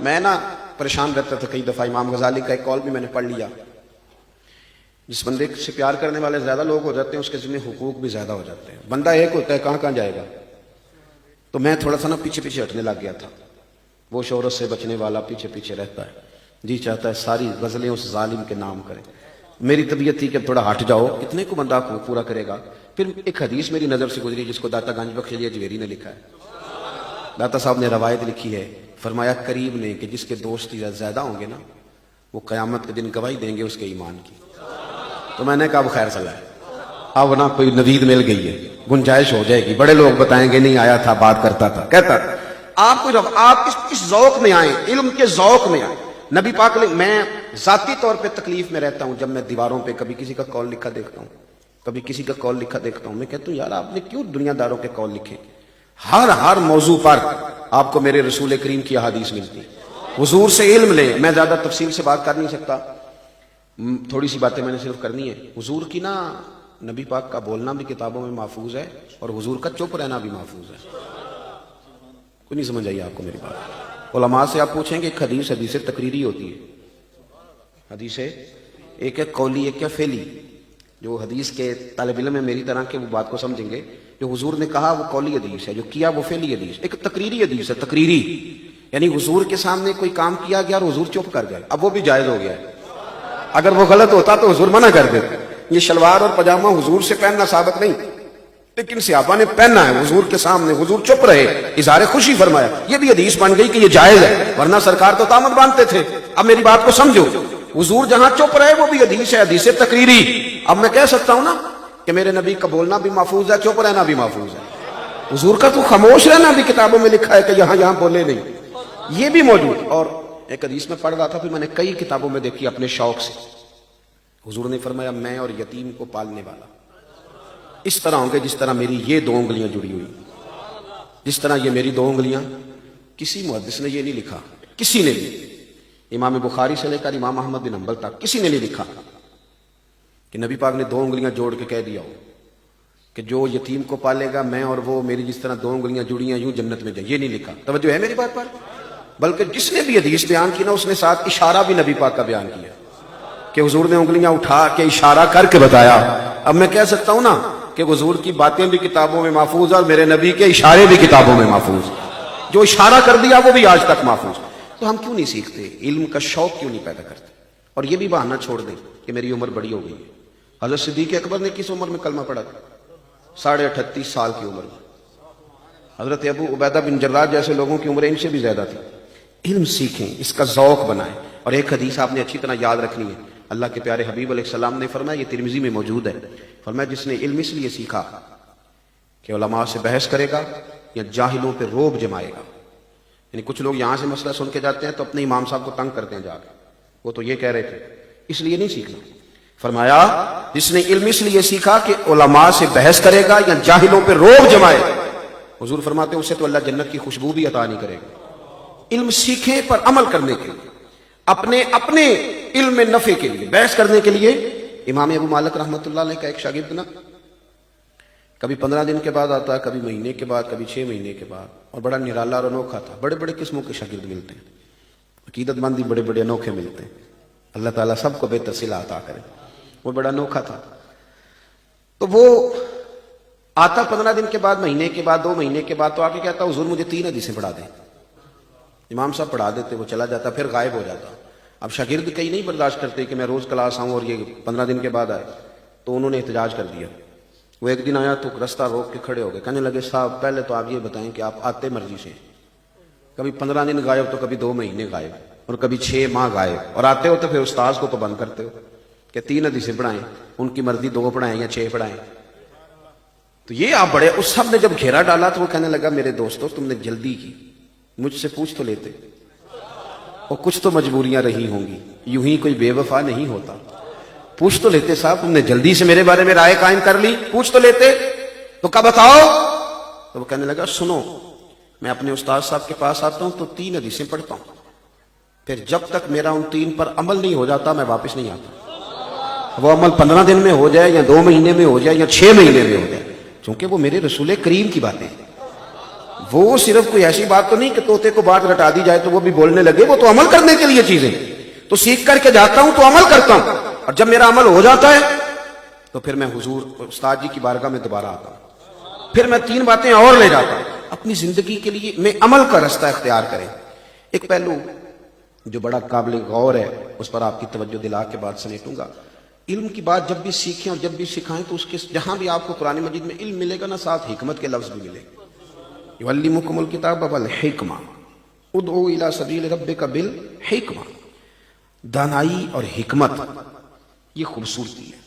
میں نا پریشان رہتا تھا کئی دفعہ، امام غزالی کا ایک قول بھی میں نے پڑھ لیا، جس بندے سے پیار کرنے والے زیادہ لوگ ہو جاتے ہیں اس کے ذمہ حقوق بھی زیادہ ہو جاتے ہیں. بندہ ایک ہوتا ہے، کہاں کہاں جائے گا. تو میں تھوڑا سا نا پیچھے پیچھے ہٹنے لگ گیا تھا. وہ شہرت سے بچنے والا پیچھے پیچھے رہتا ہے، جی چاہتا ہے ساری غزلیں اس ظالم کے نام کریں. میری طبیعت تھی کہ تھوڑا ہٹ جاؤ، کتنے کو بندہ کو پورا کرے گا. پھر ایک حدیث میری نظر سے گزری جس کو داتا گنج بخش علی اجویری نے لکھا ہے. داتا صاحب نے روایت لکھی ہے، فرمایا قریب نے کہ جس کے دوست زیادہ ہوں گے نا وہ قیامت کے دن گواہی دیں گے اس کے ایمان کی. تو میں نے کہا اب خیر صلاح ہے، اب نا کوئی نوید مل گئی ہے، گنجائش ہو جائے گی. بڑے لوگ بتائیں گے نہیں آیا تھا، بات کرتا تھا، کہتا تھا. آپ اس ذوق میں آئیں، علم کے ذوق میں آئیں. نبی پاک میں ذاتی طور پہ تکلیف میں رہتا ہوں جب میں دیواروں پہ کبھی کسی کا قول لکھا دیکھتا ہوں، کبھی کسی کا قول لکھا دیکھتا ہوں. میں کہتا ہوں یار آپ نے کیوں دنیا داروں کے قول لکھے. ہر موضوع پر آپ کو میرے رسول کریم کی احادیث ملتی. حضور سے علم لیں. میں زیادہ تفصیل سے بات کر نہیں سکتا، تھوڑی سی باتیں میں نے صرف کرنی ہے. حضور کی نا نبی پاک کا بولنا بھی کتابوں میں محفوظ ہے اور حضور کا چپ رہنا بھی محفوظ ہے. کوئی نہیں سمجھ آئی آپ کو میری بات. علماء سے آپ پوچھیں گے ایک حدیث تقریری ہوتی ہے. حدیث ایک ہے قولی ایک ہے فعلی. جو حدیث کے طالب علم ہے میری طرح کے وہ بات کو سمجھیں گے. جو حضور نے کہا وہ قولی حدیث ہے، جو کیا وہ فعلی حدیث. ایک تقریری حدیث ہے، تقریری یعنی حضور کے سامنے کوئی کام کیا گیا اور حضور چپ کر گئے. اب وہ بھی جائز ہو گیا ہے. اگر وہ غلط ہوتا تو حضور منع کر دیتے. یہ شلوار اور پاجامہ حضور سے پہننا ثابت نہیں، لیکن صحابہ نے پہننا ہے حضور کے سامنے. حضور چپ رہے، اظہار خوشی فرمایا. یہ بھی حدیث بن گئی کہ یہ جائز ہے، ورنہ سرکار تو دامن باندھتے تھے. اب میری بات کو سمجھو، حضور جہاں چپ رہے وہ بھی حدیث ہے، حدیث تقریری. اب میں کہہ سکتا ہوں نا کہ میرے نبی کا بولنا بھی محفوظ ہے، چپ رہنا بھی محفوظ ہے. حضور کا تو خاموش رہنا بھی کتابوں میں لکھا ہے کہ یہاں بولے نہیں، یہ بھی موجود. اور ایک حدیث میں پڑھ رہا تھا، پھر میں نے کئی کتابوں میں دیکھی اپنے شوق سے. حضور نے فرمایا میں اور یتیم کو پالنے والا اس طرح ہوں گے جس طرح میری یہ 2 انگلیاں جڑی ہوئی. جس طرح یہ میری 2 انگلیاں، کسی محدث نے یہ نہیں لکھا، کسی نے نہیں. امام بخاری سے لے کر امام احمد بن حنبل تک کسی نے نہیں لکھا کہ نبی پاک نے 2 انگلیاں جوڑ کے کہہ دیا ہو کہ جو یتیم کو پالے گا میں اور وہ میری جس طرح 2 انگلیاں جڑی ہیں یوں جنت میں جائے. یہ نہیں لکھا. توجہ ہے میری بات پر. بلکہ جس نے بھی حدیث بیان کی نا اس نے ساتھ اشارہ بھی نبی پاک کا بیان کیا کہ حضور نے انگلیاں اٹھا کے اشارہ کر کے بتایا. اب میں کہہ سکتا ہوں نا کہ حضور کی باتیں بھی کتابوں میں محفوظ اور میرے نبی کے اشارے بھی کتابوں میں محفوظ. جو اشارہ کر دیا وہ بھی آج تک محفوظ. تو ہم کیوں نہیں سیکھتے؟ علم کا شوق کیوں نہیں پیدا کرتے؟ اور یہ بھی بہانہ چھوڑ دیں کہ میری عمر بڑی ہو گئی ہے. حضرت صدیق اکبر نے کس عمر میں کلمہ پڑھا تھا؟ 38.5 سال کی عمر میں. حضرت ابو عبیدہ بن جراح جیسے لوگوں کی عمریں ان سے بھی زیادہ تھی. علم سیکھیں، اس کا ذوق بنائیں. اور ایک حدیث آپ نے اچھی طرح یاد رکھنی ہے. اللہ کے پیارے حبیب علیہ السلام نے فرمایا، یہ ترمذی میں موجود ہے، فرمایا جس نے علم اس لیے سیکھا کہ علماء سے بحث کرے گا یا جاہلوں پہ روب جمائے گا. یعنی کچھ لوگ یہاں سے مسئلہ سن کے جاتے ہیں تو اپنے امام صاحب کو تنگ کرتے ہیں جا کے، وہ تو یہ کہہ رہے تھے، اس لیے نہیں سیکھنا. فرمایا جس نے علم اس لیے سیکھا کہ علماء سے بحث کرے گا یا جاہلوں پہ روب جمائے گا، حضور فرماتے ہیں اسے تو اللہ جنت کی خوشبو بھی عطا نہیں کرے گا. علم سیکھیں پر عمل کرنے کے لیے، اپنے علم میں نفع کے لیے، بحث کرنے کے لیے. امام ابو مالک رحمۃ اللہ علیہ کا ایک شاگرد نا کبھی 15 دن کے بعد آتا ہے، کبھی مہینے کے بعد، کبھی 6 مہینے کے بعد، اور بڑا نرالا اور انوکھا تھا. بڑے بڑے قسموں کے شاگرد ملتے ہیں، عقیدت مندی بڑے بڑے انوکھے ملتے ہیں. اللہ تعالیٰ سب کو بہتر صلہ عطا کرے. وہ بڑا انوکھا تھا. تو وہ آتا 15 دن کے بعد، مہینے کے بعد، 2 مہینے کے بعد، تو آ کے کہتا حضور مجھے 3 حدیثیں پڑھا دیں. امام صاحب پڑھا دیتے، وہ چلا جاتا، پھر غائب ہو جاتا. اب شاگرد کئی نہیں برداشت کرتے کہ میں روز کلاس آؤں اور یہ 15 دن کے بعد آئے، تو انہوں نے احتجاج کر دیا. وہ ایک دن آیا تو رستہ روک کے کھڑے ہو گئے، کہنے لگے صاحب پہلے تو آپ یہ بتائیں کہ آپ آتے مرضی سے، کبھی 15 دن غائب تو کبھی 2 مہینے غائب اور کبھی 6 ماہ غائب، اور آتے ہو تو پھر استاذ کو پابند کرتے ہو کہ 3 حدیثیں پڑھائیں، ان کی مرضی 2 پڑھائیں یا 6 پڑھائیں. تو یہ آپ بڑے، اس سب نے جب گھیرا ڈالا تو وہ کہنے لگا میرے دوستو تم نے جلدی کی، مجھ سے پوچھ تو لیتے، اور کچھ تو مجبوریاں رہی ہوں گی، یوں ہی کوئی بے وفا نہیں ہوتا. پوچھ تو لیتے صاحب، تم نے جلدی سے میرے بارے میں رائے قائم کر لی، پوچھ تو لیتے. تو کب بتاؤ؟ تو وہ کہنے لگا سنو، میں اپنے استاد صاحب کے پاس آتا ہوں تو 3 حدیثیں پڑھتا ہوں، پھر جب تک میرا ان 3 پر عمل نہیں ہو جاتا میں واپس نہیں آتا. وہ عمل 15 دن میں ہو جائے یا 2 مہینے میں ہو جائے یا 6 مہینے میں ہو جائے، چونکہ وہ میرے رسول کریم کی باتیں ہیں. وہ صرف کوئی ایسی بات تو نہیں کہ طوطے کو بات رٹا دی جائے تو وہ بھی بولنے لگے، وہ تو عمل کرنے کے لیے چیزیں، تو سیکھ کر کے جاتا ہوں تو عمل کرتا ہوں، اور جب میرا عمل ہو جاتا ہے تو پھر میں حضور استاد جی کی بارگاہ میں دوبارہ آتا ہوں، پھر میں 3 باتیں اور لے جاتا ہوں اپنی زندگی کے لیے، میں عمل کا رستہ اختیار کریں۔ ایک پہلو جو بڑا قابل غور ہے، اس پر آپ کی توجہ دلا کے بات سمیٹوں گا۔ علم کی بات جب بھی سیکھیں اور جب بھی سکھائیں تو اس کے جہاں بھی آپ کو قرآن مجید میں علم ملے گا نا، ساتھ حکمت کے لفظ بھی ملے گا۔ یعلمکم الکتاب والحکمہ ادعو الی سبیل ربک بالحکمہ، دانائی اور حکمت، یہ خوبصورتی ہے۔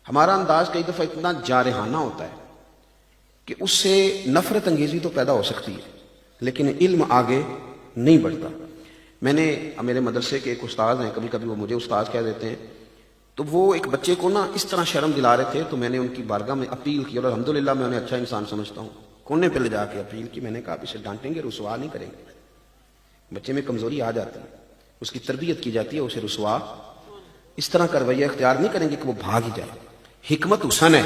ہمارا انداز کئی دفعہ اتنا جارحانہ ہوتا ہے کہ اس سے نفرت انگیزی تو پیدا ہو سکتی ہے، لیکن علم آگے نہیں بڑھتا۔ میں نے میرے مدرسے کے ایک استاد ہیں، کبھی کبھی وہ مجھے استاد کہہ دیتے ہیں، تو وہ ایک بچے کو نا اس طرح شرم دلا رہے تھے، تو میں نے ان کی بارگاہ میں اپیل کی، اور الحمدللہ میں انہیں اچھا انسان سمجھتا ہوں، کونے پہ لے جا کے اپیل کی۔ میں نے کہا آپ اسے ڈانٹیں گے، رسوا نہیں کریں گے، بچے میں کمزوری آ جاتی ہے، اس کی تربیت کی جاتی ہے، اسے رسوا اس طرح کا رویہ اختیار نہیں کریں گے کہ وہ بھاگ ہی جائے۔ حکمت حسن ہے۔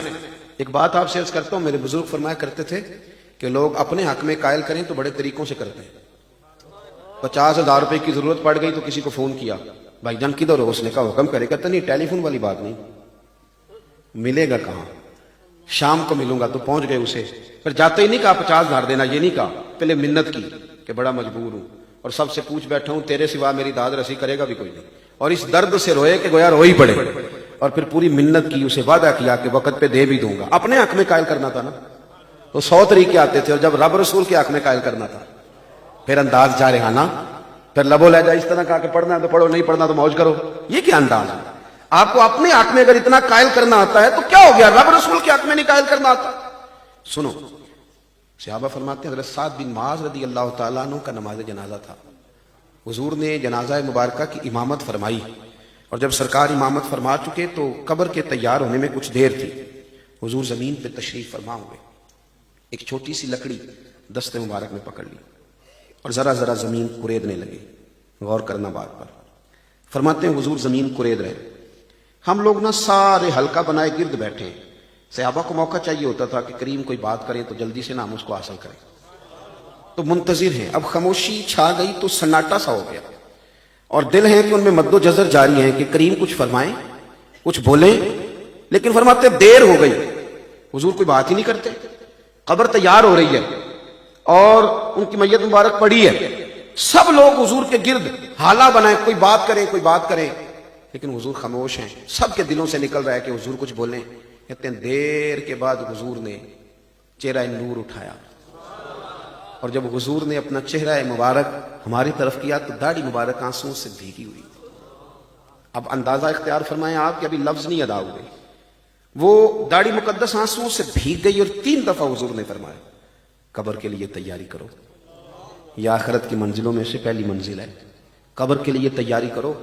ایک بات آپ سے عرض کرتا ہوں، میرے بزرگ فرمایا کرتے تھے کہ لوگ اپنے حق میں قائل کریں تو بڑے طریقوں سے کرتے ہیں۔ 50,000 روپے کی ضرورت پڑ گئی تو کسی کو فون کیا، بھائی جان کدھر ہو؟ اس نے کہا حکم کرے، کہتا نہیں ٹیلی فون والی بات نہیں، ملے گا کہاں؟ شام کو ملوں گا، تو پہنچ گئے اسے، پھر جاتے ہی نہیں کہا 50,000 دینا، یہ نہیں کہا، پہلے منت کی کہ بڑا مجبور ہوں اور سب سے پوچھ بیٹھا ہوں، تیرے سوا میری داد رسی کرے گا بھی کوئی نہیں، اور اس درد سے روئے کہ گویا رو ہی پڑے، اور پھر پوری منت کی، اسے وعدہ کیا کہ وقت پہ دے بھی دوں گا۔ اپنے حق میں قائل کرنا تھا نا، تو 100 طریقے آتے تھے، اور جب رب رسول کے حق میں قائل کرنا تھا پھر انداز جارحانہ، پھر لبو لہجہ اس طرح کہا کہ پڑھنا ہے تو پڑھو، نہیں پڑھنا تو موج کرو۔ یہ کیا انداز ہے؟ آپ کو اپنے حق میں اگر اتنا قائل کرنا آتا ہے تو کیا ہو گیا، رب رسول کے حق میں نہیں قائل کرنا آتا؟ سنو، صحابہ فرماتے ہیں حضرت سعد بن معاذ رضی اللہ تعالیٰ عنہ کا نماز جنازہ تھا، حضور نے جنازہ مبارکہ کی امامت فرمائی، اور جب سرکار امامت فرما چکے تو قبر کے تیار ہونے میں کچھ دیر تھی، حضور زمین پہ تشریف فرما ہوئے، ایک چھوٹی سی لکڑی دست مبارک میں پکڑ لی اور ذرا ذرا زمین کریدنے لگے۔ غور کرنا بات پر، فرماتے ہیں حضور زمین کرید رہے، ہم لوگ نا سارے حلقہ بنائے گرد بیٹھے ہیں، صحابہ کو موقع چاہیے ہوتا تھا کہ کریم کوئی بات کریں تو جلدی سے نام اس کو حاصل کریں، تو منتظر ہیں۔ اب خاموشی چھا گئی تو سناٹا سا ہو گیا، اور دل ہے کہ ان میں مد و جزر جاری ہے کہ کریم کچھ فرمائیں، کچھ بولیں، لیکن فرماتے دیر ہو گئی، حضور کوئی بات ہی نہیں کرتے، قبر تیار ہو رہی ہے اور ان کی میت مبارک پڑی ہے، سب لوگ حضور کے گرد حالہ بنائیں، کوئی بات کریں کوئی بات کریں، لیکن حضور خاموش ہیں، سب کے دلوں سے نکل رہا ہے کہ حضور کچھ بولیں۔ کہتے ہیں دیر کے بعد حضور نے چہرہ نور اٹھایا، اور جب حضور نے اپنا چہرہ مبارک ہماری طرف کیا تو داڑھی مبارک آنسوؤں سے بھیگی ہوئی۔ اب اندازہ اختیار فرمائیں آپ کہ ابھی لفظ نہیں ادا ہوئے، وہ داڑھی مقدس آنسوؤں سے بھیگ گئی، اور 3 دفعہ حضور نے فرمایا قبر کے لیے تیاری کرو، یہ آخرت کی منزلوں میں سے پہلی منزل ہے، قبر کے لیے تیاری کرو،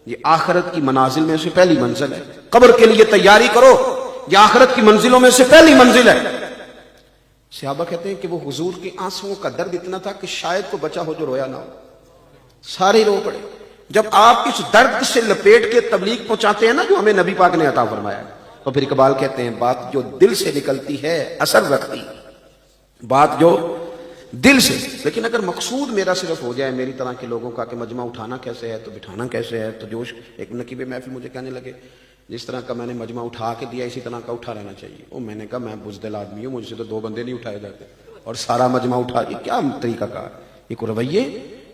یہ آخرت کی منازل میں سے پہلی منزل ہے، قبر کے لیے تیاری کرو، یہ آخرت کی منزلوں میں سے پہلی منزل ہے۔ صحابہ کہتے ہیں کہ وہ حضور کے آنسوؤں کا درد اتنا تھا کہ شاید کو بچا ہو جو رویا نہ ہو، سارے رو پڑے۔ جب آپ اس درد سے لپیٹ کے تبلیغ پہنچاتے ہیں نا جو ہمیں نبی پاک نے عطا فرمایا، تو پھر اقبال کہتے ہیں بات جو دل سے نکلتی ہے اثر رکھتی، بات جو دل سے، لیکن اگر مقصود میرا صرف ہو جائے میری طرح کے لوگوں کا کہ مجمع اٹھانا کیسے ہے تو بٹھانا کیسے ہے، تو جوش ایک نقیب محفل مجھے کہنے لگے جس طرح کا میں نے مجمع اٹھا کے دیا اسی طرح کا اٹھا رہنا چاہیے، اور میں نے کہا میں بزدل آدمی ہوں، مجھ سے تو 2 بندے نہیں اٹھائے جاتے، اور سارا مجمع اٹھا، یہ کیا طریقہ کار، یہ کوئی رویے،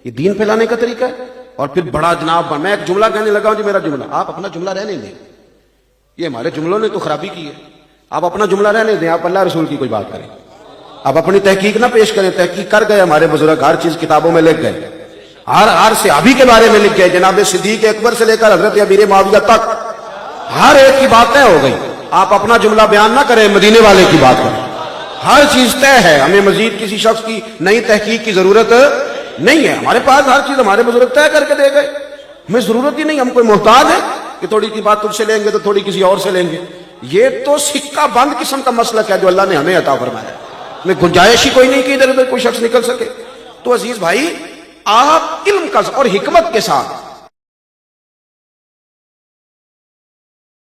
یہ دین پھیلانے کا طریقہ ہے؟ اور پھر بڑا جناب میں ایک جملہ کہنے لگا ہوں جی، میرا جملہ، آپ اپنا جملہ رہنے دیں، یہ ہمارے جملوں نے تو خرابی کی ہے، آپ اپنا جملہ رہنے دیں، آپ اللہ رسول کی کوئی بات کریں، آپ اپنی تحقیق نہ پیش کریں، تحقیق کر گئے ہمارے بزرگ، ہر چیز کتابوں میں لکھ گئے، ہر صحابی کے بارے میں لکھ گئے، جناب صدیق اکبر سے لے کر حضرت امیر معاویہ تک ہر ایک کی بات طے ہو گئی، آپ اپنا جملہ بیان نہ کریں، مدینے والے کی بات کریں، ہر چیز طے ہے، ہمیں مزید کسی شخص کی نئی تحقیق کی ضرورت نہیں ہے، ہمارے پاس ہر چیز ہمارے بزرگ طے کر کے دے گئے، ہمیں ضرورت ہی نہیں، ہم کوئی محتاج ہیں کہ تھوڑی کی بات تجھ سے لیں گے تو تھوڑی کسی اور سے لیں گے، یہ تو سکہ بند قسم کا مسلک ہے جو اللہ نے ہمیں عطا فرمایا ہے، میں گنجائش ہی کوئی نہیں کہ ادھر ادھر کوئی شخص نکل سکے۔ تو عزیز بھائی، آپ علم کا اور حکمت کے ساتھ